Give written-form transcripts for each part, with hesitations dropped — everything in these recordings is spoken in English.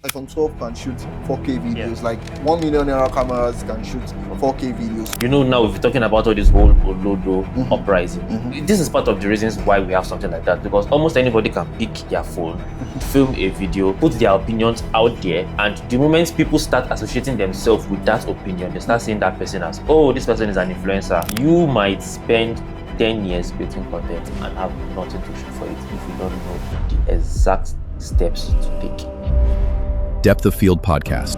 iPhone 12 can shoot 4K videos, Yeah. like 1 million naira cameras can shoot 4K videos. You know, now if you're talking about all this whole Olodo Mhm. uprising, this is part of the reasons why we have something like that, because almost anybody can pick their phone, film a video, put their opinions out there, and the moment people start associating themselves with that opinion, they start seeing that person as, oh, this person is an influencer. You might spend 10 years creating content and have nothing to show for it if you don't know the exact steps to take. Depth of Field Podcast.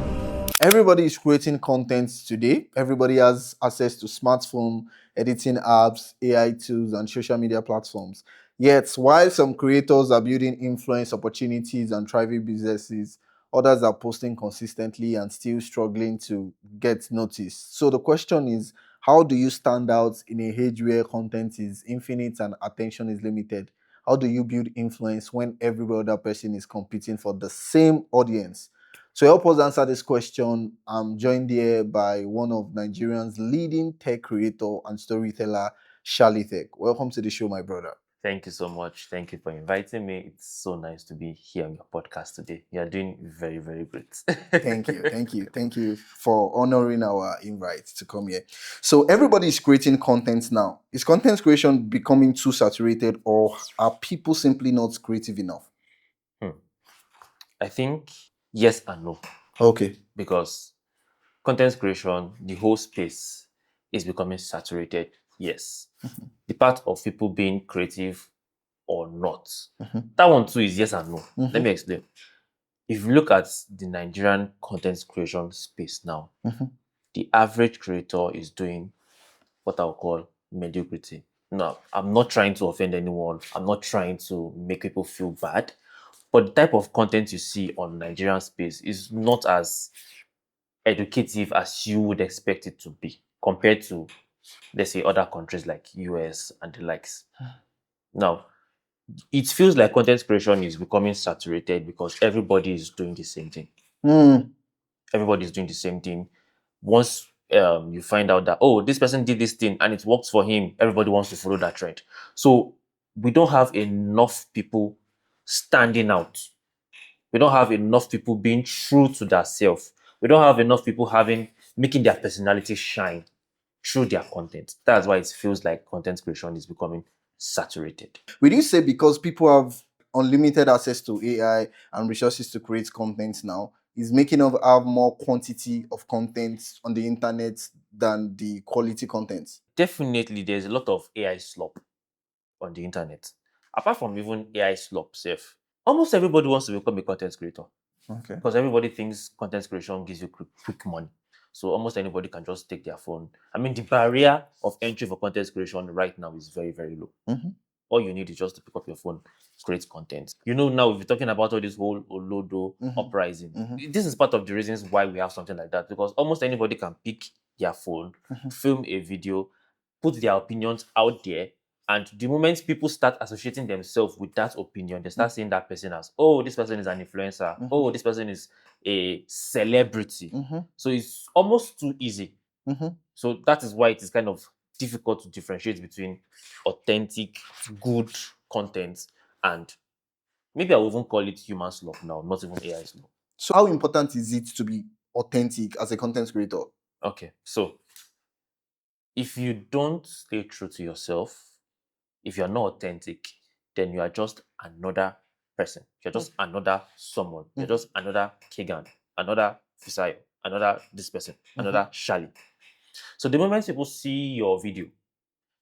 Everybody is creating content today. Everybody has access to smartphone, editing apps, AI tools, and social media platforms. Yet, while some creators are building influence opportunities and thriving businesses, others are posting consistently and still struggling to get noticed. So the question is, how do you stand out in a age where content is infinite and attention is limited? How do you build influence when every other person is competing for the same audience? To help us answer this question, I'm joined here by one of Nigeria's leading tech creator and storyteller, Shallytech. Welcome to the show, my brother. Thank you so much. Thank you for inviting me. It's so nice to be here on your podcast today. You are doing very, very great. Thank you for honoring our invite to come here. So everybody is creating content now. Is content creation becoming too saturated, or are people simply not creative enough? I think yes and no, Okay. because content creation, the whole space is becoming saturated. Yes. The part of people being creative or not. That one too is yes and no. Let me explain. If you look at the Nigerian content creation space now, the average creator is doing what I'll call mediocrity. No, I'm not trying to offend anyone. I'm not trying to make people feel bad. But the type of content you see on Nigerian space is not as educative as you would expect it to be compared to, let's say, other countries like US and the likes. Now, it feels like content creation is becoming saturated because everybody is doing the same thing. Everybody is doing the same thing. Once you find out that, oh, this person did this thing and it works for him, everybody wants to follow that trend. So we don't have enough people standing out. We don't have enough people being true to their self. We don't have enough people making their personality shine through their content. That's why it feels like content creation is becoming saturated. Would you say because people have unlimited access to AI and resources to create content now, is making us have more quantity of content on the internet than the quality content? Definitely, there's a lot of AI slop on the internet. Apart from even AI slop self, almost everybody wants to become a content creator Okay. because everybody thinks content creation gives you quick money. So almost anybody can just take their phone. I mean, the barrier of entry for content creation right now is very, very low. All you need is just to pick up your phone, create content. You know, now if you're talking about all this whole Olodo uprising, this is part of the reasons why we have something like that, because almost anybody can pick their phone, film a video, put their opinions out there, and the moment people start associating themselves with that opinion, they start seeing that person as, oh, this person is an influencer, oh, this person is a celebrity. So it's almost too easy. So that is why it is kind of difficult to differentiate between authentic, good content and maybe I will even call it human slop now, not even AI slop. So how important is it to be authentic as a content creator? Okay, so if you don't stay true to yourself, if you're not authentic, then you are just another person. You're just another someone. You're just another Kegan, another Fisayo, another this person, another Shally. So the moment people see your video,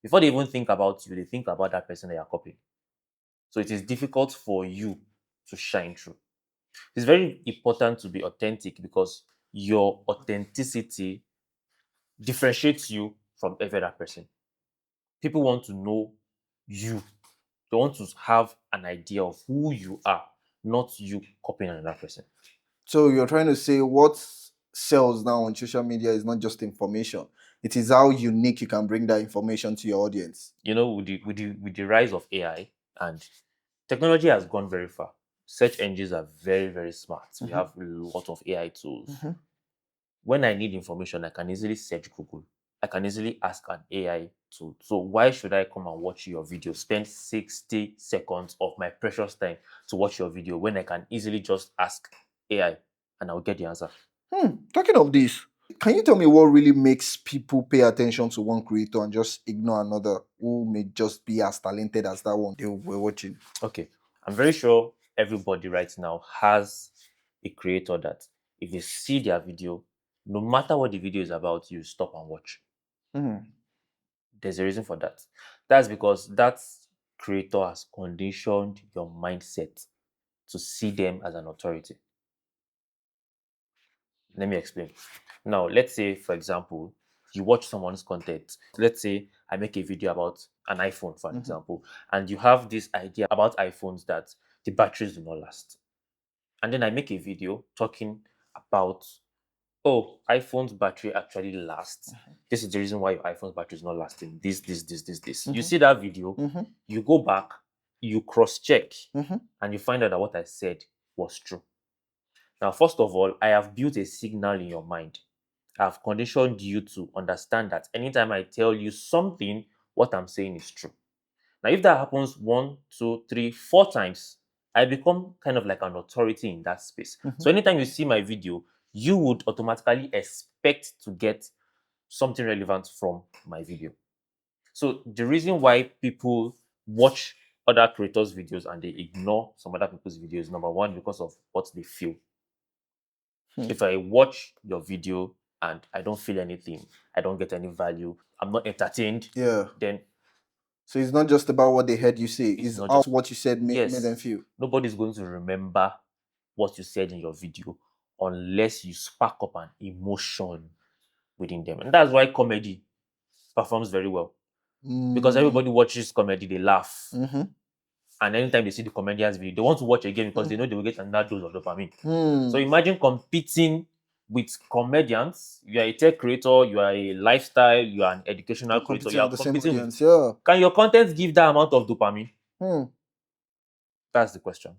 before they even think about you, they think about that person that you're copying. So it is difficult for you to shine through. It's very important to be authentic because your authenticity differentiates you from every other person. People want to know you. They want to have an idea of who you are, not you copying another person. So you're trying to say what sells now on social media is not just information. It is how unique you can bring that information to your audience. You know, with the rise of AI and technology has gone very far. Search engines are very, very smart. We have a lot of AI tools. When I need information, I can easily search Google. I can easily ask an AI tool. So why should I come and watch your video? Spend 60 seconds of my precious time to watch your video when I can easily just ask AI, and I'll get the answer. Talking of this, can you tell me what really makes people pay attention to one creator and just ignore another who may just be as talented as that one they were watching? Okay, I'm very sure everybody right now has a creator that if you see their video, no matter what the video is about, you stop and watch. There's a reason for that. That's because that creator has conditioned your mindset to see them as an authority. Let me explain. Now, let's say, for example, you watch someone's content. Let's say I make a video about an iPhone, for an example, and you have this idea about iPhones that the batteries do not last. And then I make a video talking about, oh, iPhone's battery actually lasts. This is the reason why your iPhone's battery is not lasting. This. You see that video, you go back, you cross-check, and you find out that what I said was true. Now, first of all, I have built a signal in your mind. I've conditioned you to understand that anytime I tell you something, what I'm saying is true. Now, if that happens 1, 2, 3, 4 times, I become kind of like an authority in that space. So anytime you see my video, you would automatically expect to get something relevant from my video. So the reason why people watch other creators' videos and they ignore some other people's videos, number one, because of what they feel. If I watch your video and I don't feel anything, I don't get any value, I'm not entertained, then So it's not just about what they heard you say, it's not how just what you said made them feel. nobody's going to remember what you said in your video unless you spark up an emotion within them. And that's why comedy performs very well. Because everybody watches comedy, they laugh. And anytime they see the comedian's video, they want to watch again because they know they will get another dose of dopamine. So imagine competing with comedians. You are a tech creator, you are a lifestyle, you are an educational creator. You are with the same competing audience, Can your content give that amount of dopamine? That's the question.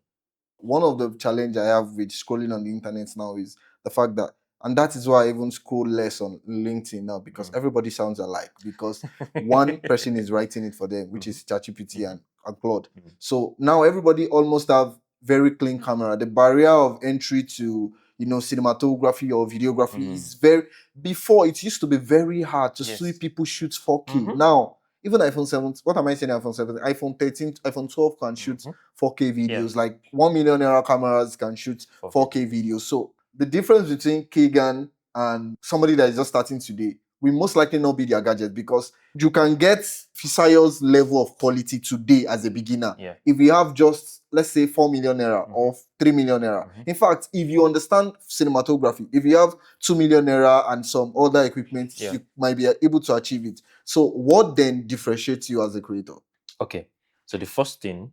One of the challenge I have with scrolling on the internet now is the fact that, and that is why I even scroll less on LinkedIn now, because everybody sounds alike, because one person is writing it for them, which is ChatGPT and Claude. So now everybody almost have very clean camera. The barrier of entry to cinematography or videography is very, before it used to be very hard to see people shoot 4K. Now even iPhone 7, what am I saying? iPhone 7, iPhone 13, iPhone 12 can shoot 4K videos. Like 1 million naira cameras can shoot 4K videos. So the difference between Kagan and somebody that is just starting today will most likely not be their gadget, because you can get Fisayo's level of quality today as a beginner. If you have just, let's say, 4 million naira or 3 million naira. In fact, if you understand cinematography, if you have 2 million naira and some other equipment, you might be able to achieve it. So what then differentiates you as a creator? Okay, so the first thing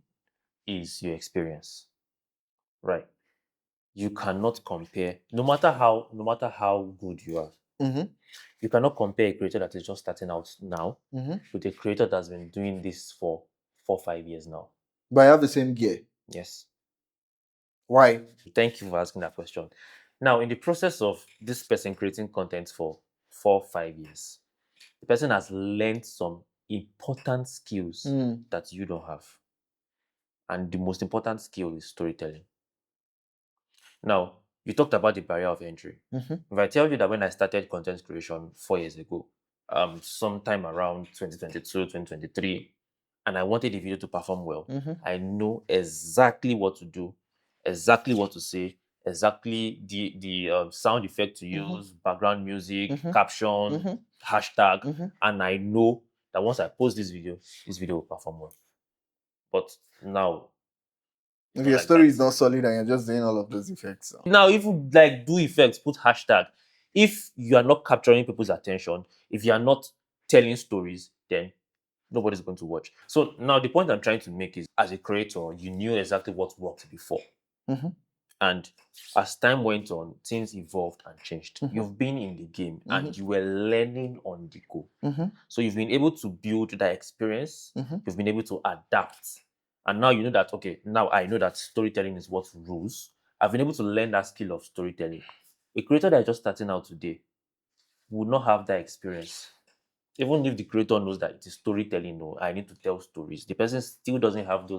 is your experience, right? You cannot compare, no matter how good you are. You cannot compare a creator that is just starting out now with a creator that's been doing this for 4-5 years now. But I have the same gear. Yes. Why? Thank you for asking that question. Now, in the process of this person creating content for 4-5 years, the person has learned some important skills that you don't have. And the most important skill is storytelling. Now, you talked about the barrier of entry. If I tell you that when I started content creation 4 years ago, sometime around 2022, 2023, and I wanted the video to perform well, I know exactly what to do, exactly what to say, exactly the sound effect to use, background music, caption, hashtag, and I know that once I post this video will perform well. But now, if your story is not solid and you're just doing all of those effects. Now, if you like do effects, put hashtag. If you are not capturing people's attention, if you are not telling stories, then nobody's going to watch. So now the point I'm trying to make is, as a creator, you knew exactly what worked before. And as time went on, things evolved and changed. You've been in the game and you were learning on the go. So you've been able to build that experience. You've been able to adapt. And now you know that, okay, now I know that storytelling is what rules. I've been able to learn that skill of storytelling. A creator that is just starting out today would not have that experience. Even if the creator knows that it is storytelling, no, I need to tell stories, the person still doesn't have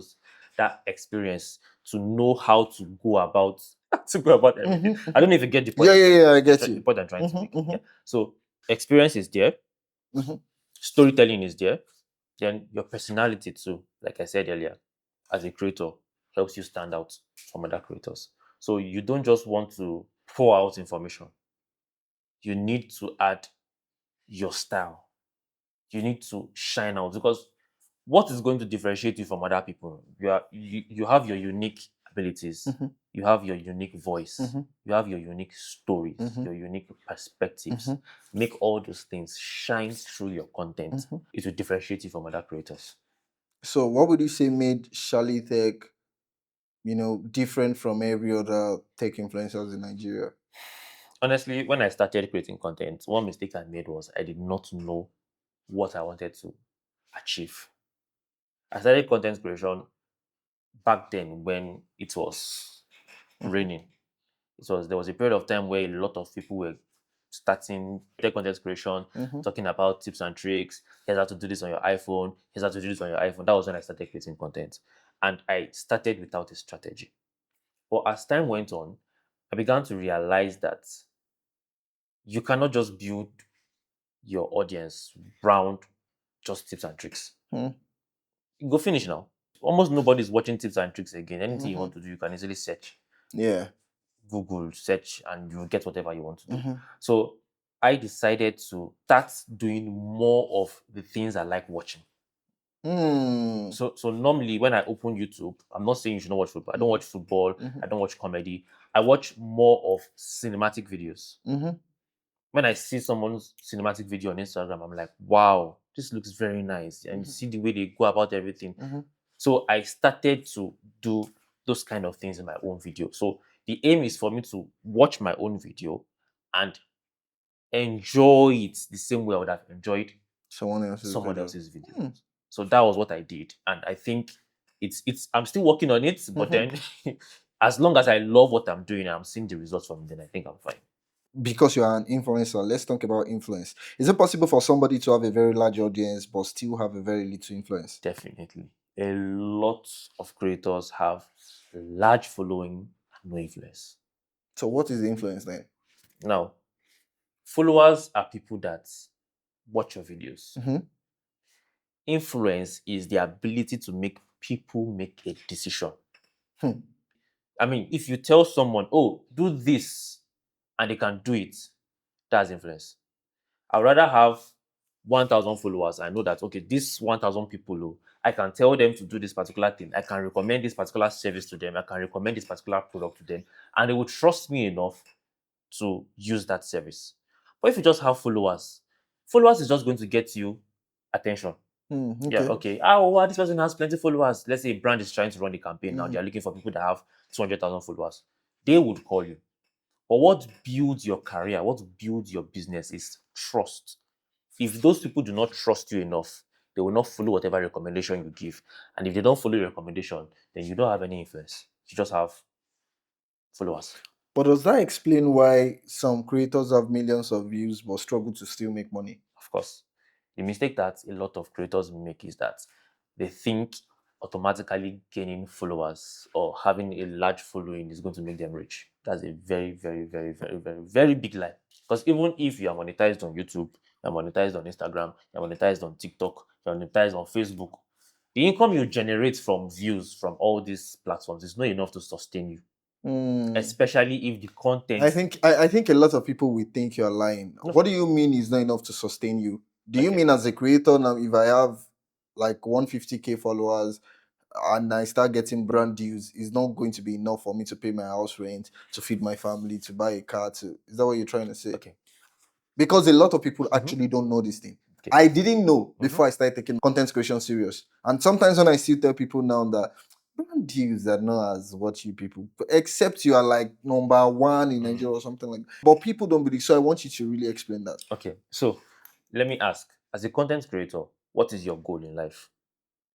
that experience to know how to go about to go about everything. I don't know if you get the point. Yeah, I get The you. point I'm trying to make. Mhm. Yeah. So experience is there, Mhm. storytelling is there, then your personality too. Like I said earlier, as a creator, helps you stand out from other creators. So you don't just want to pour out information. You need to add your style. You need to shine out because what is going to differentiate you from other people? You have your unique abilities, Mhm. you have your unique voice, Mhm. you have your unique stories, Mhm. your unique perspectives. Mhm. Make all those things shine through your content. Mhm. It will differentiate you from other creators. So, what would you say made Shallytech, different from every other tech influencers in Nigeria? Honestly, when I started creating content, one mistake I made was I did not know what I wanted to achieve. I started content creation back then when it was raining. There was a period of time where a lot of people were starting tech content creation, Mhm. talking about tips and tricks. Here's how to do this on your iPhone. Here's how to do this on your iPhone. That was when I started creating content, and I started without a strategy. But as time went on, I began to realize that you cannot just build your audience around just tips and tricks. Mhm. You go finish now. Almost nobody's watching tips and tricks again. Anything you Mhm. want to do, you can easily search. Yeah. Google search and you get whatever you want to do. Mhm. So I decided to start doing more of the things I like watching. Hmm. So normally when I open YouTube, I'm not saying you should not watch football. I don't watch football. Mhm. I don't watch comedy. I watch more of cinematic videos. Mhm. When I see someone's cinematic video on Instagram, I'm like, wow, this looks very nice. And you see the way they go about everything. Mhm. So I started to do those kind of things in my own video. So the aim is for me to watch my own video and enjoy it the same way I would have enjoyed Someone else's someone video. else's video. Hmm. So that was what I did. And I think it's I'm still working on it, but Mhm. then as long as I love what I'm doing and I'm seeing the results from it, then I think I'm fine. Because you are an influencer, let's talk about influence. Is it possible for somebody to have a very large audience but still have a very little influence? Definitely. A lot of creators have large following and no influence. So, what is the influence then? Now, followers are people that watch your videos. Mhm. Influence is the ability to make people make a decision. Hmm. I mean, if you tell someone, oh, do this, and they can do it, that's influence. I'd rather have 1,000 followers. I know that, okay, this 1,000 people, oh, I can tell them to do this particular thing. I can recommend this particular service to them. I can recommend this particular product to them. And they will trust me enough to use that service. But if you just have followers, followers is just going to get you attention. Hmm. Yeah, Okay. okay. Oh, wow, this person has plenty followers. Let's say a brand is trying to run a campaign now. Mm. They're looking for people that have 200,000 followers. They would call you. But what builds your career, what builds your business is trust. If those people do not trust you enough, they will not follow whatever recommendation you give. And if they don't follow your recommendation, then you don't have any influence. You just have followers. But does that explain why some creators have millions of views but struggle to still make money? Of course. The mistake that a lot of creators make is that they think automatically gaining followers or having a large following is going to make them rich. That's a very, very, very, very, very, very big lie. Because even if you are monetized on YouTube, you're monetized on Instagram, you're monetized on TikTok, you're monetized on Facebook, the income you generate from views from all these platforms is not enough to sustain you, Hmm. especially if the content. I think a lot of people will think you're lying. No. What do you mean is not enough to sustain you? Do you Okay. mean as a creator now, if I have like 150K followers and I start getting brand deals, it's not going to be enough for me to pay my house rent, to feed my family, to buy a car, to is that what you're trying to say? Okay. Because a lot of people Mhm. actually don't know this thing. Okay. I didn't know Mhm. before I started taking content creation serious. And sometimes when I still tell people now that brand deals are not as what you people, except you are like number one in Nigeria or something like that. But people don't believe. So I want you to really explain that. Okay, so let me ask, as a content creator, what is your goal in life?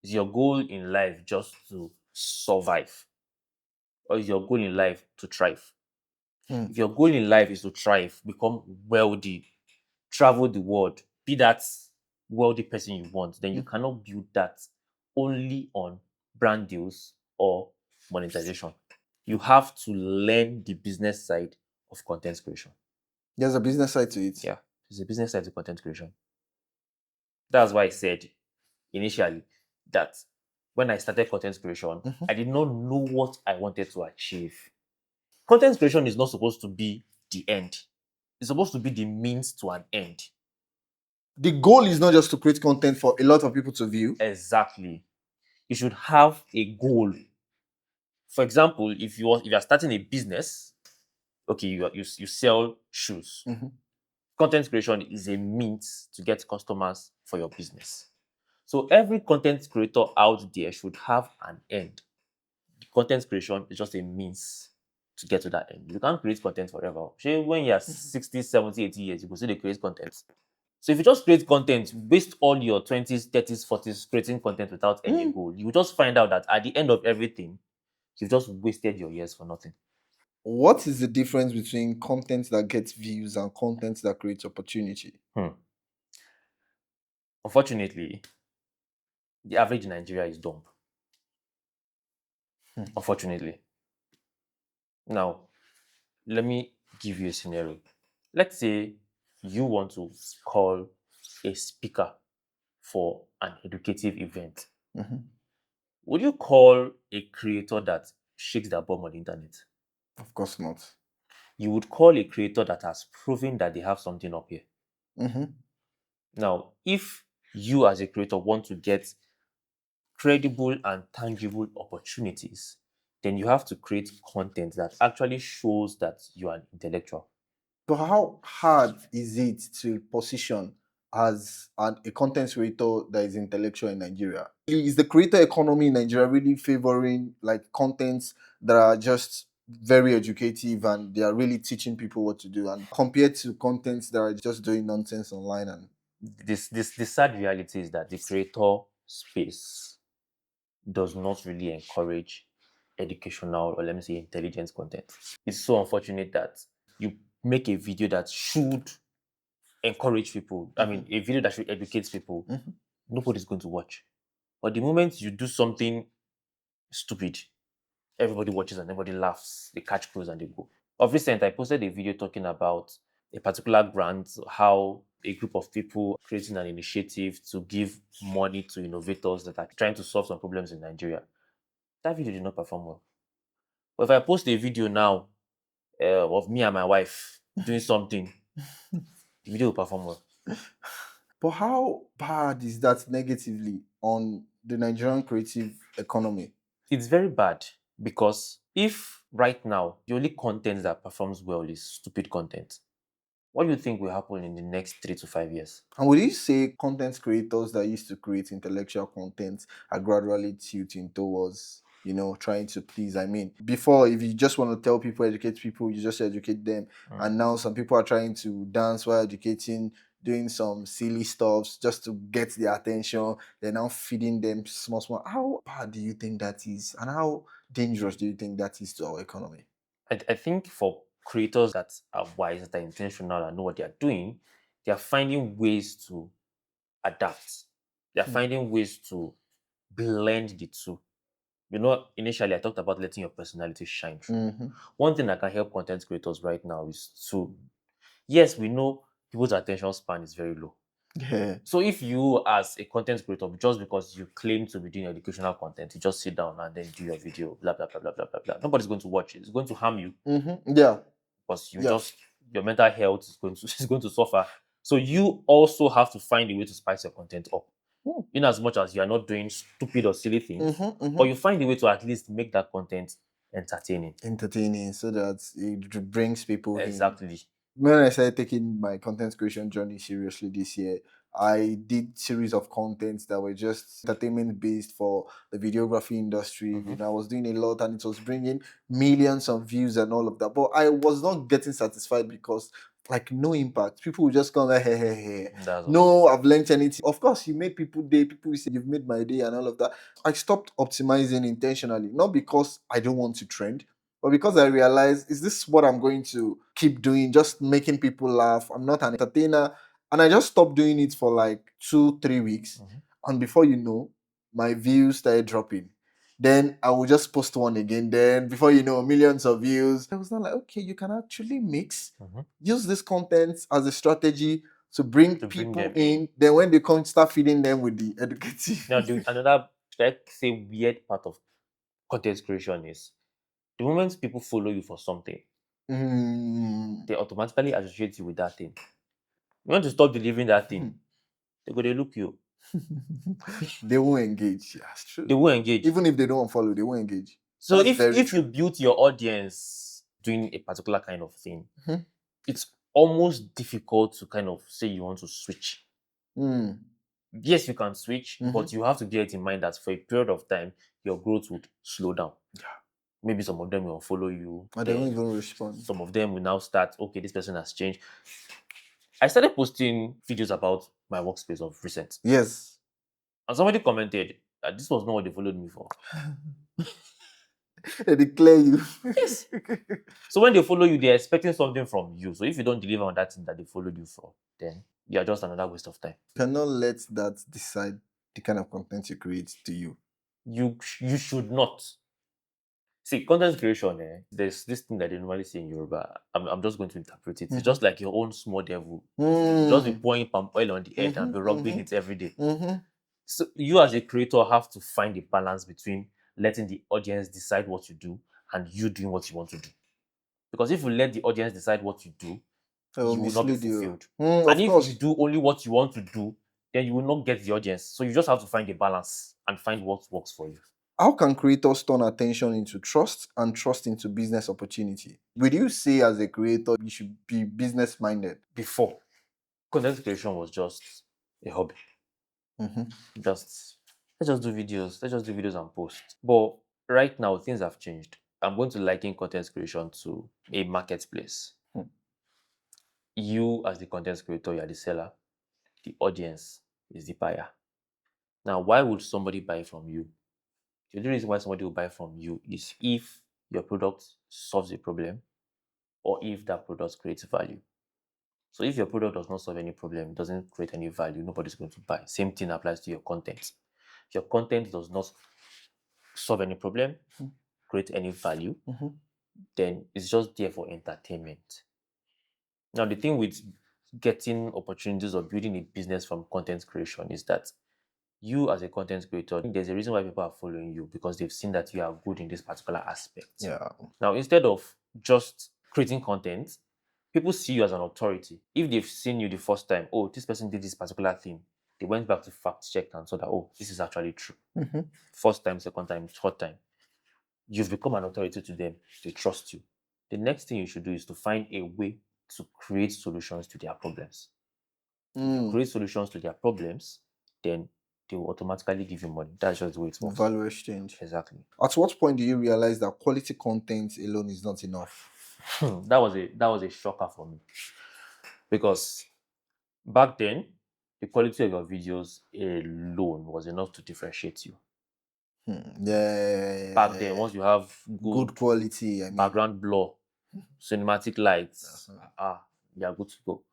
Is your goal in life just to survive? Or is your goal in life to thrive? Hmm. If your goal in life is to thrive, become wealthy, travel the world, be that wealthy person you want, then you Hmm. cannot build that only on brand deals or monetization. You have to learn the business side of content creation. There's a business side to it. Yeah, there's a business side to content creation. That's why I said initially that when I started content creation, I did not know what I wanted to achieve. Content creation is not supposed to be the end. It's supposed to be the means to an end. The goal is not just to create content for a lot of people to view. Exactly. You should have a goal. For example, if you are starting a business, okay, you sell shoes. Content creation is a means to get customers for your business. So every content creator out there should have an end. The content creation is just a means to get to that end. You can't create content forever. When you're 60, 70, 80 years, you can still create content. So if you just create content, waste all your 20s, 30s, 40s creating content without any goal, you will just find out that at the end of everything, you've just wasted your years for nothing. What is the difference between content that gets views and content that creates opportunity? Unfortunately, the average in Nigeria is dumb. Unfortunately. Now, let me give you a scenario. Let's say you want to call a speaker for an educative event. Would you call a creator that shakes their bum on the internet? Of course not. You would call a creator that has proven that they have something up here. Now, if you as a creator want to get credible and tangible opportunities, then you have to create content that actually shows that you are an intellectual. So how hard is it to position as a content creator that is intellectual in Nigeria? Is the creator economy in Nigeria really favoring like contents that are just very educative and they are really teaching people what to do, and compared to contents that are just doing nonsense online? And The sad reality is that the creator space does not really encourage educational, or let me say intelligence content. It's so unfortunate that you make a video that should encourage people. I mean, a video that should educate people. Nobody's going to watch. But the moment you do something stupid, everybody watches and everybody laughs. They catch crews and they go. Of recent, I posted a video talking about a particular grant, how a group of people creating an initiative to give money to innovators that are trying to solve some problems in Nigeria. That video did not perform well. But if I post a video now of me and my wife doing something, the video will perform well. but how bad is that negatively on the Nigerian creative economy? It's very bad because if right now the only content that performs well is stupid content, what do you think will happen in the next 3 to 5 years? And would you say content creators that used to create intellectual content are gradually tilting towards, trying to please? I mean, before, if you just want to tell people, educate people, you just educate them. And now some people are trying to dance while educating, doing some silly stuff just to get their attention. They're now feeding them small. How bad do you think that is? And how dangerous do you think that is to our economy? I think for creators that are wise, that are intentional and know what they are doing, they are finding ways to adapt. They are finding ways to blend the two. Initially I talked about letting your personality shine through. One thing that can help content creators right now is to, yes, we know people's attention span is very low. Yeah. So if you as a content creator, just because you claim to be doing educational content, you just sit down and then do your video, blah, blah, blah, blah, blah, blah, blah. Nobody's going to watch it. It's going to harm you. Yeah. Because your mental health is going to suffer. So you also have to find a way to spice your content up. In as much as you are not doing stupid or silly things, but you find a way to at least make that content entertaining. So that it brings people in. Exactly. When I started taking my content creation journey seriously this year, I did series of contents that were just entertainment based for the videography industry. I was doing a lot and it was bringing millions of views and all of that. But I was not getting satisfied because no impact. People would just come like, hey. No, I've learned anything. Of course, you made people day. People will say you've made my day and all of that. I stopped optimizing intentionally, not because I don't want to trend, but because I realized, is this what I'm going to keep doing? Just making people laugh. I'm not an entertainer. And I just stopped doing it for 2-3 weeks. And before you know, my views started dropping. Then I will just post one again. Then before you know, millions of views. I was not like, okay, you can actually mix, use this content as a strategy to bring To bring people them in. Then when they come, start feeding them with the educative. Now, another, like, say, weird part of content creation is the moment people follow you for something, Mm. they automatically associate you with that thing. You want to stop delivering that thing, they go, they look you. They won't engage. Yeah, that's true. They will engage. Even if they don't follow, they won't engage. So That's if very you true. build your audience doing a particular kind of thing, Mhm. it's almost difficult to kind of say you want to switch. Mm. Yes, you can switch, but you have to bear it in mind that for a period of time, your growth would slow down. Maybe some of them will follow you. And they won't Then even respond. some of them will now start, okay, this person has changed. I started posting videos about my workspace of recent. Yes. And somebody commented that this was not what they followed me for. They declare you. Yes. So when they follow you, they're expecting something from you. So if you don't deliver on that thing that they followed you for, then you're just another waste of time. Cannot let that decide the kind of content you create to you. You should not. See, content creation, there's this thing that they normally say in Yoruba. I'm just going to interpret it. It's just like your own small devil. Just be pouring palm oil on the head and be rubbing it every day. So you as a creator have to find a balance between letting the audience decide what you do and you doing what you want to do. Because if you let the audience decide what you do, you will not be Mislead you. fulfilled. Of And if course. you do only what you want to do, then you will not get the audience. So you just have to find a balance and find what works for you. How can creators turn attention into trust and trust into business opportunity? Would you say as a creator you should be business minded? Before, content creation was just a hobby. Just let's just do videos. Let's just do videos and post. But right now, things have changed. I'm going to liken content creation to a marketplace. You, as the content creator, you are the seller. The audience is the buyer. Now, why would somebody buy from you? The only reason why somebody will buy from you is if your product solves a problem or if that product creates value. So if your product does not solve any problem, it doesn't create any value, nobody's going to buy. Same thing applies to your content. If your content does not solve any problem, create any value, then it's just there for entertainment. Now, the thing with getting opportunities or building a business from content creation is that you, as a content creator, there's a reason why people are following you because they've seen that you are good in this particular aspect. Yeah. Now, instead of just creating content, people see you as an authority. If they've seen you the first time, oh, this person did this particular thing, they went back to fact check and saw that, oh, this is actually true. First time, second time, third time, you've become an authority to them. They trust you. The next thing you should do is to find a way to create solutions to their problems. If you create solutions to their problems, then they will automatically give you money. That's just the way it works. Value exchange. Exactly. At what point do you realize that quality content alone is not enough? That was a shocker for me. Because back then, the quality of your videos alone was enough to differentiate you. Yeah. Back then, once you have Good quality, I mean. background blur, cinematic lights, you are good to go.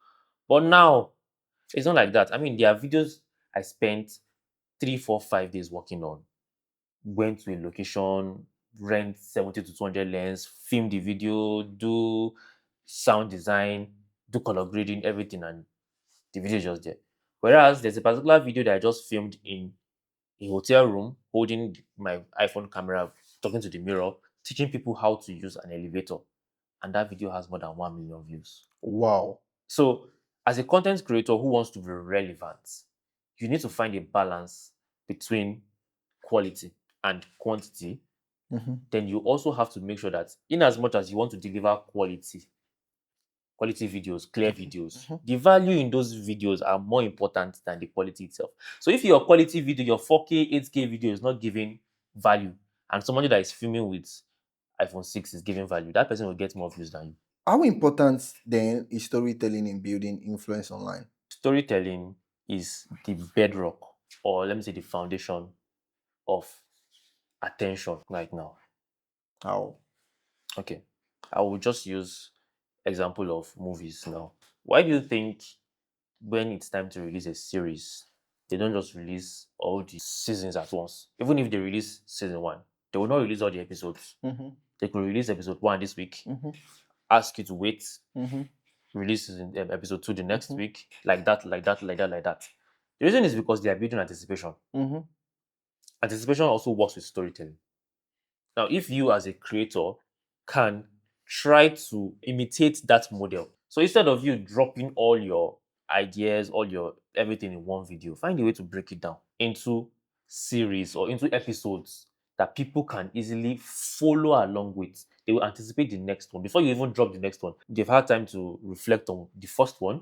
But now, it's not like that. I mean, there are videos I spent 3, 4, 5 days working on. Went to a location, rent 70 to 200 lens, film the video, do sound design, do color grading, everything, and the video is just there. Whereas there's a particular video that I just filmed in a hotel room, holding my iPhone camera, talking to the mirror, teaching people how to use an elevator. And that video has more than 1 million views. Wow. So, as a content creator who wants to be relevant, you need to find a balance between quality and quantity. Then you also have to make sure that, in as much as you want to deliver quality videos, clear videos, the value in those videos are more important than the quality itself. So if your quality video, your 4K, 8K video is not giving value, and somebody that is filming with iPhone 6 is giving value, that person will get more views than you. How important then is storytelling in building influence online? Storytelling is the bedrock, or let me say the foundation of attention right now. How? Okay, I will just use example of movies now. Why do you think when it's time to release a series, they don't just release all the seasons at once? Even if they release season 1, They will not release all the episodes. They could release episode 1 this week, ask you to wait, release in episode 2 the next week, like that. The reason is because they are building anticipation. Anticipation also works with storytelling. Now, if you as a creator can try to imitate that model, so instead of you dropping all your ideas, all your everything in one video, find a way to break it down into series or into episodes that people can easily follow along with. They will anticipate the next one. Before you even drop the next one, they've had time to reflect on the first one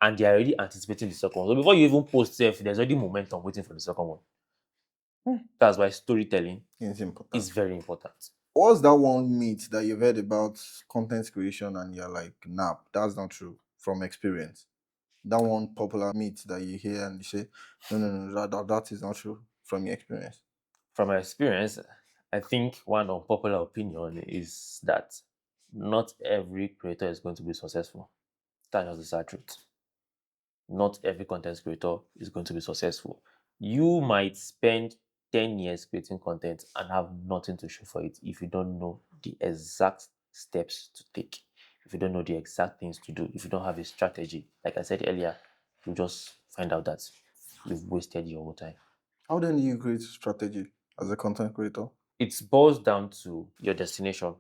and they're already anticipating the second one. So before you even post there's already momentum waiting for the second one. That's why storytelling It's important. is very important. What's that one myth that you've heard about content creation and you're like, nah, that's not true from experience? That one popular myth that you hear and you say, no, that is not true from your experience. From my experience, I think one unpopular opinion is that not every creator is going to be successful. That's just the sad truth. Not every content creator is going to be successful. You might spend 10 years creating content and have nothing to show for it if you don't know the exact steps to take, if you don't know the exact things to do, if you don't have a strategy. Like I said earlier, you just find out that you've wasted your whole time. How then do you create strategy as a content creator? It boils down to your destination.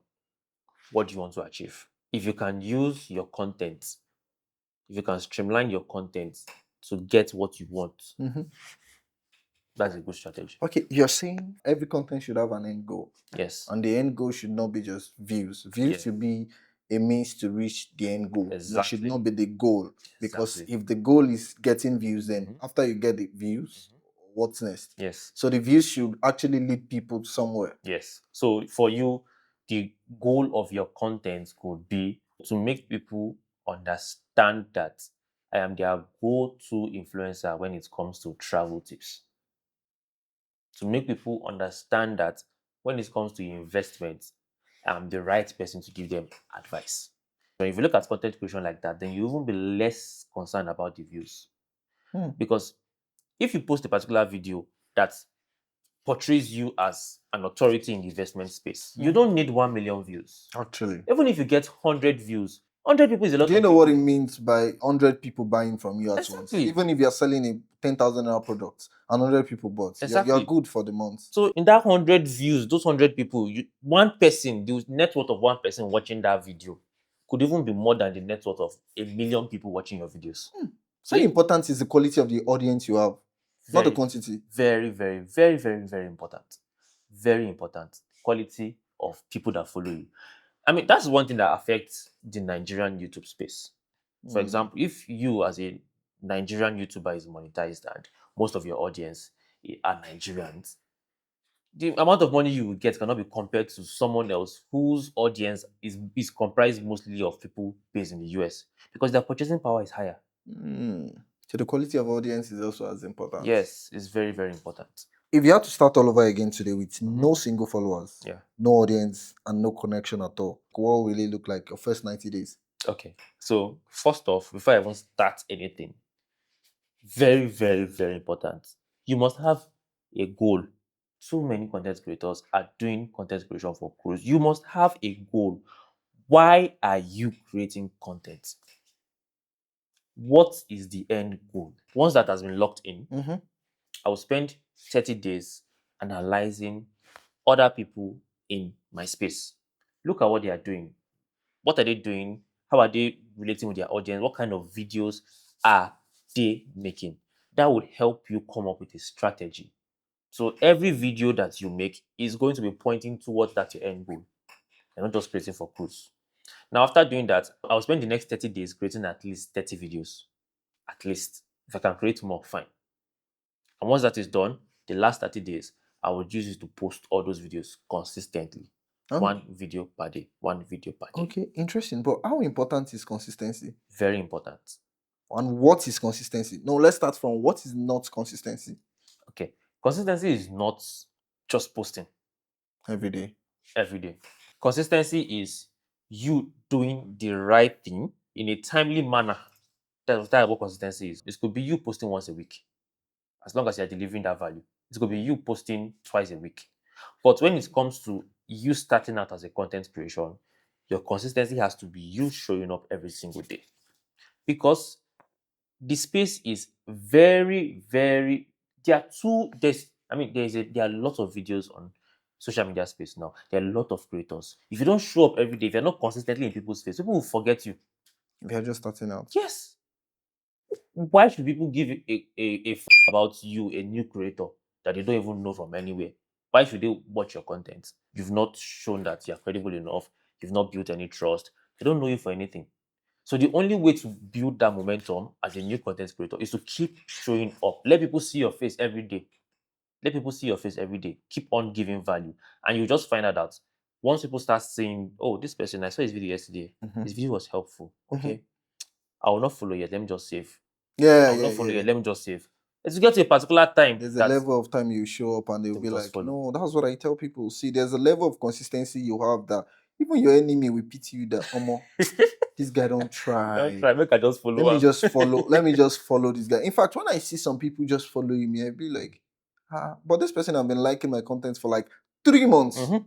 What do you want to achieve? If you can use your content, if you can streamline your content to get what you want, that's a good strategy. Okay, you're saying every content should have an end goal. Yes. And the end goal should not be just views. Views should be a means to reach the end goal. Exactly. It should not be the goal. Because Exactly. if the goal is getting views, then after you get the views, what's next? Yes. So the views should actually lead people somewhere. Yes. So for you, the goal of your content could be to make people understand that I am their go-to influencer when it comes to travel tips. To make people understand that when it comes to investment, I'm the right person to give them advice. So if you look at content creation like that, then you will be less concerned about the views. Because if you post a particular video that portrays you as an authority in the investment space, you don't need 1 million views. Actually. Even if you get 100 views, 100 people is a lot. Do you know what it means by 100 people buying from you at once? Exactly. Even if you're selling a 10,000 naira product and 100 people bought, Exactly. you're good for the month. So in that 100 views, those 100 people, one person, the net worth of one person watching that video could even be more than the net worth of 1 million people watching your videos. So important is the quality of the audience you have, not the quantity. Very, very, very, very, very important. Very important. Quality of people that follow you. I mean, that's one thing that affects the Nigerian YouTube space. For example, if you as a Nigerian YouTuber is monetized and most of your audience are Nigerians, the amount of money you will get cannot be compared to someone else whose audience is comprised mostly of people based in the US because their purchasing power is higher. So the quality of audience is also as important. Yes, it's very, very important. If you had to start all over again today with no single followers, no audience, and no connection at all, what will it look like your first 90 days? Okay, so first off, before I even start anything, very, very, very important, you must have a goal. Too many content creators are doing content creation for cruise. You must have a goal. Why are you creating content? What is the end goal? Once that has been locked in, I will spend 30 days analyzing other people in my space. Look at what they are doing. What are they doing? How are they relating with their audience? What kind of videos are they making? That would help you come up with a strategy. So every video that you make is going to be pointing towards that your end goal. You're not just creating for cruise. Now, after doing that, I'll spend the next 30 days creating at least 30 videos. At least. If I can create more, fine. And once that is done, the last 30 days, I would use it to post all those videos consistently. One video per day. One video per day. Okay, interesting. But how important is consistency? Very important. And what is consistency? No, let's start from what is not consistency. Okay. Consistency is not just posting every day. Every day. Consistency is you doing the right thing in a timely manner. That's what consistency is. It could be you posting once a week, as long as you're delivering that value. It could be you posting twice a week. But when it comes to you starting out as a content creation, your consistency has to be you showing up every single day. Because the space is very, very there are two there's I mean there are lots of videos on social media space now. There are a lot of creators. If you don't show up every day, if you're not consistently in people's face, people will forget you. They're just starting out. Yes. Why should people give about you, a new creator that they don't even know from anywhere? Why should they watch your content? You've not shown that you're credible enough. You've not built any trust. They don't know you for anything. So the only way to build that momentum as a new content creator is to keep showing up. Let people see your face every day. Let people see your face every day. Keep on giving value. And you just find out that once people start saying, oh, this person, I saw his video yesterday. Mhm. His video was helpful. Mhm. Okay. I will not follow yet. Let me just save. Yeah, I will yeah, not follow yeah. yet. Let me just save. Let's get to a particular time There's a that level of time you show up and they'll they'll be just like, follow. no, that's what I tell people. See, there's a level of consistency you have that even your enemy will pity you that, this guy don't Don't try. try. Make I just follow. Let me Am. just follow. Let me just follow this guy. In fact, when I see some people just following me, I be like, but this person have been liking my content for like 3 months. Mhm.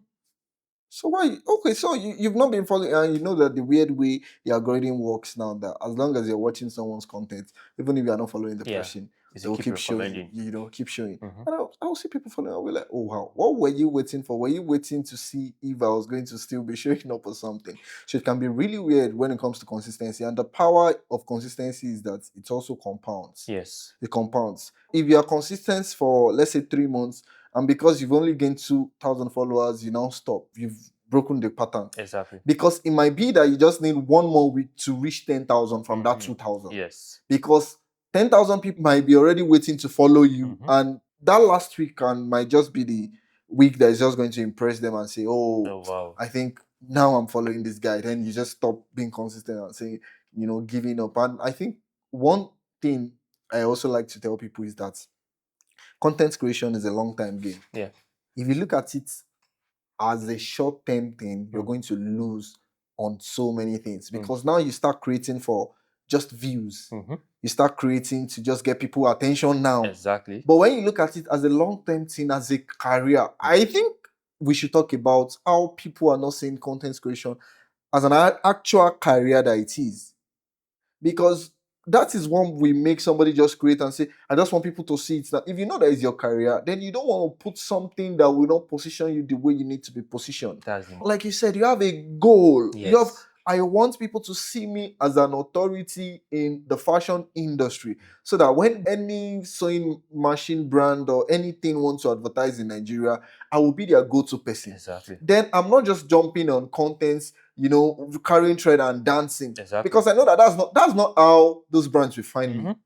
So why? Okay, so you've not been following, and you know that the weird way the algorithm works now. That as long as you're watching someone's content, even if you are not following the Yeah. person, Is they it will keep keep showing. recommending? Keep showing. Mhm. And I'll see people following. I'll be like, oh wow, what were you waiting for? Were you waiting to see if I was going to still be showing up or something? So it can be really weird when it comes to consistency. And the power of consistency is that it also compounds. Yes. It compounds. If you are consistent for let's say 3 months, and because you've only gained 2,000 followers, you now stop. You've broken the pattern. Exactly. Because it might be that you just need one more week to reach 10,000 from that Mhm. 2,000. Yes. Because 10,000 people might be already waiting to follow you, Mhm. and that last week might just be the week that is just going to impress them and say, Oh oh, wow. I think now I'm following this guy. Then you just stop being consistent and saying, giving up. And I think one thing I also like to tell people is that content creation is a long-time game. Yeah. If you look at it as a short-term thing, you're Mm. going to lose on so many things, Mm. because now you start creating for just views. Mhm. You start creating to just get people attention now. Exactly. But when you look at it as a long-term thing, as a career, I think we should talk about how people are not seeing content creation as an actual career that it is. Because that is one we make somebody just create and say, I just want people to see it. Now, if you know that is your career, then you don't want to put something that will not position you the way you need to be positioned. That's the Like you said, you have a goal. You have, yes. I want people to see me as an authority in the fashion industry, so that when any sewing machine brand or anything wants to advertise in Nigeria, I will be their go-to person. Exactly. Then I'm not just jumping on contents, carrying thread and dancing. Exactly. Because I know that that's not how those brands will find me. Mhm.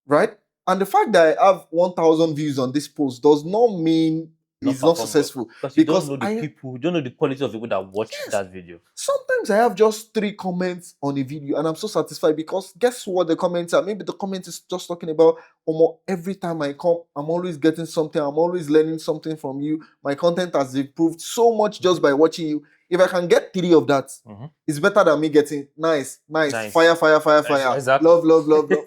Right? And the fact that I have 1,000 views on this post does not mean Not it's not perform well. successful. Because you don't Because know the people, you don't know the quality of people that watch Yes. that video. Sometimes I have just 3 comments on a video and I'm so satisfied, because guess what the comments are? Maybe the comment is just talking about, every time I come, I'm always getting something. I'm always learning something from you. My content has improved so much just by watching you. If I can get 3 of that, Mhm. it's better than me getting nice, Nice. fire, fire, fire, fire, Exactly. love, love, love, love.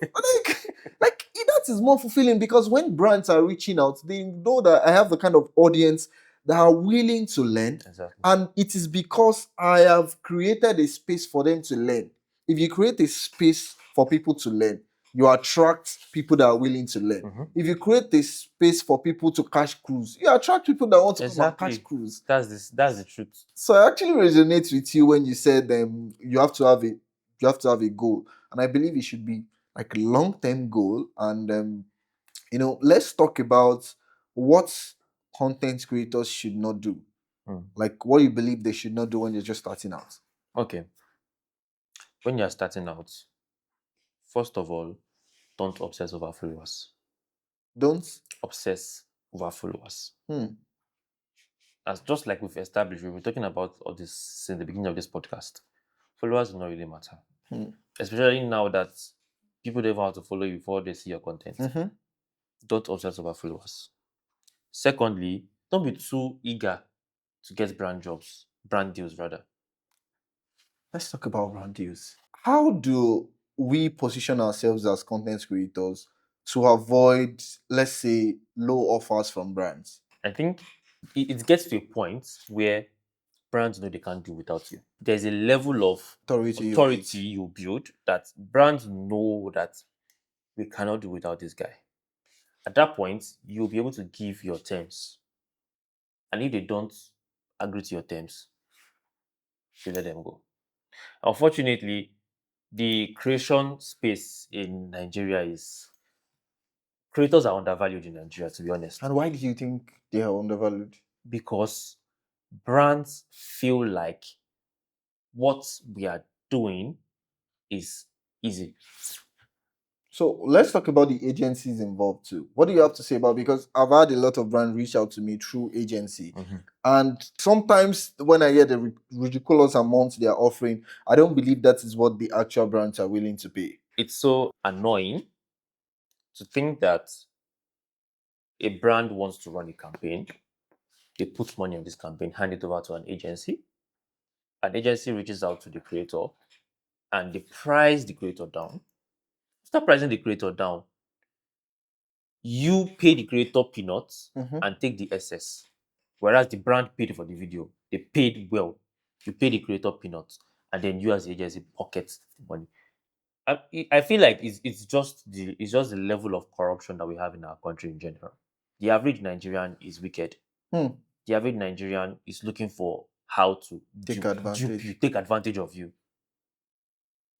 That is more fulfilling, because when brands are reaching out, they know that I have the kind of audience that are willing to learn. Exactly. And it is because I have created a space for them to learn. If you create a space for people to learn, you attract people that are willing to learn. Mhm. If you create a space for people to catch cruise, you attract people that want to come and Exactly. catch cruise. That's the truth. So I actually resonate with you when you said you have to have a goal. And I believe it should be like a long-term goal. And let's talk about what content creators should not do. Like what you believe they should not do when you're just starting out. Okay. When you're starting out, first of all, don't obsess over followers. Don't. Obsess over followers. Hmm. As just like we've established, we've been talking about all this since the beginning of this podcast. Followers do not really matter. Especially now that people don't even have to follow you before they see your content. Mm-hmm. Don't obsess over followers. Secondly, don't be too eager to get brand deals rather. Let's talk about brand deals. How do we position ourselves as content creators to avoid, let's say, low offers from brands? I think it gets to a point where brands know they can't do without you. There's a level of authority you build that brands know that we cannot do without this guy. At that point, you'll be able to give your terms. And if they don't agree to your terms, you let them go. Unfortunately, the creation space in Nigeria is creators are undervalued in Nigeria, to be honest. And why do you think they are undervalued? Because brands feel like what we are doing is easy. So let's talk about the agencies involved too. What do you have to say about, because I've had a lot of brands reach out to me through agency. And sometimes when I hear the ridiculous amounts they are offering, I don't believe that is what the actual brands are willing to pay. It's so annoying to think that a brand wants to run a campaign, they put money on this campaign, hand it over to an agency reaches out to the creator, and they price the creator down. Start pricing the creator down. You pay the creator peanuts and take the excess. Whereas the brand paid for the video, they paid well. You pay the creator peanuts, and then you as the agency pocket the money. I feel like it's just the level of corruption that we have in our country in general. The average Nigerian is wicked. The average Nigerian is looking for how to dupe you, take advantage of you.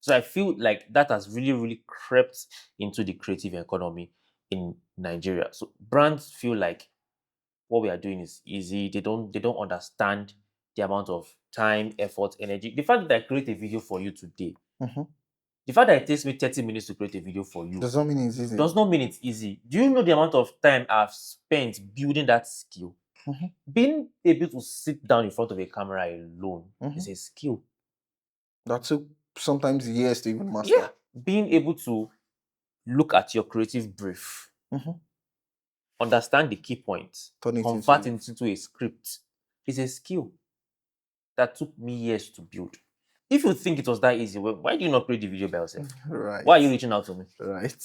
So I feel like that has really, really crept into the creative economy in Nigeria. So brands feel like what we are doing is easy. They don't understand the amount of time, effort, energy. The fact that I create a video for you today, the fact that it takes me 30 minutes to create a video for you does not mean it's easy. Does not mean it's easy. Do you know the amount of time I've spent building that skill? Being able to sit down in front of a camera alone is a skill. That took sometimes years to even master. Yeah. Being able to look at your creative brief, understand the key points, convert it into a script is a skill that took me years to build. If you think it was that easy, well, why do you not create the video by yourself? Right. Why are you reaching out to me? Right.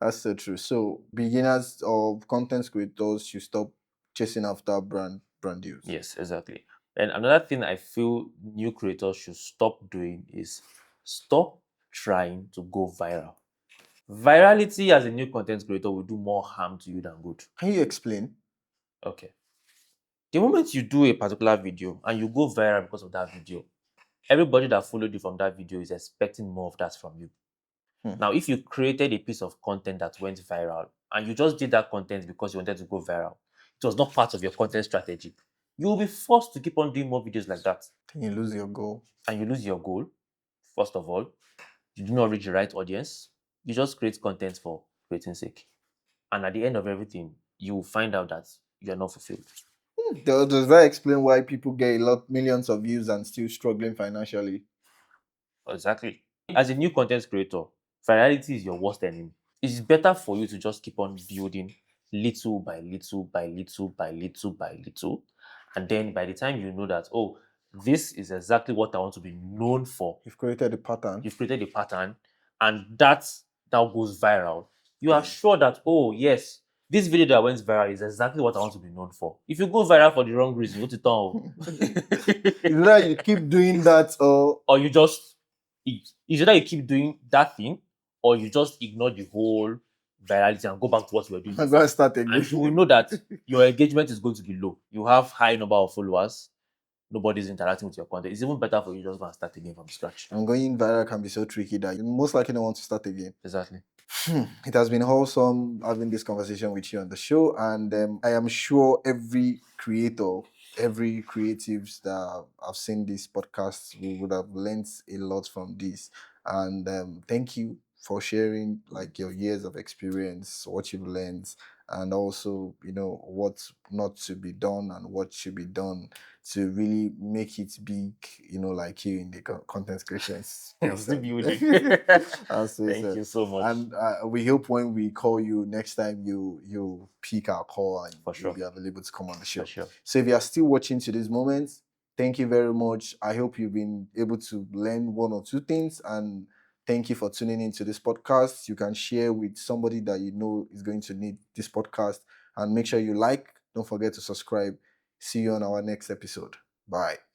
That's so true. So beginners or content creators should stop chasing after brand deals. Yes, exactly. And another thing I feel new creators should stop doing is stop trying to go viral. Virality as a new content creator will do more harm to you than good. Can you explain? Okay. The moment you do a particular video and you go viral because of that video, everybody that followed you from that video is expecting more of that from you. Now, if you created a piece of content that went viral and you just did that content because you wanted to go viral, it was not part of your content strategy, you will be forced to keep on doing more videos like that. Then you lose your goal. And you lose your goal. First of all, you do not reach the right audience. You just create content for creating sake. And at the end of everything, you will find out that you are not fulfilled. Does that explain why people get millions of views and still struggling financially? Exactly. As a new content creator, virality is your worst enemy. It's better for you to just keep on building little by little by little by little by little. And then by the time you know that, oh, this is exactly what I want to be known for. You've created a pattern. And that goes viral. You are sure that, oh, yes, this video that went viral is exactly what I want to be known for. If you go viral for the wrong reason, what it turn? Is that you keep doing that or you just is either you keep doing that thing or you just ignore the whole virality and go back to what you were doing. I'm going to start again. And you will know that your engagement is going to be low. You have high number of followers. Nobody's interacting with your content. It's even better for you to just go and start again from scratch. And going viral can be so tricky that you most likely don't want to start again. Exactly. It has been wholesome having this conversation with you on the show, and I am sure every creator, every creatives that have seen this podcast would have learned a lot from this. And thank you for sharing like your years of experience, what you've learned, and also what not to be done and what should be done to really make it big, like you in the content creation. Thank you so much. And we hope when we call you next time, you pick our call and you'll be available to come on the show. For sure. So if you are still watching to this moment, thank you very much. I hope you've been able to learn one or two things, and thank you for tuning into this podcast. You can share with somebody that you know is going to need this podcast, and make sure you like Don't forget to subscribe. See you on our next episode. Bye.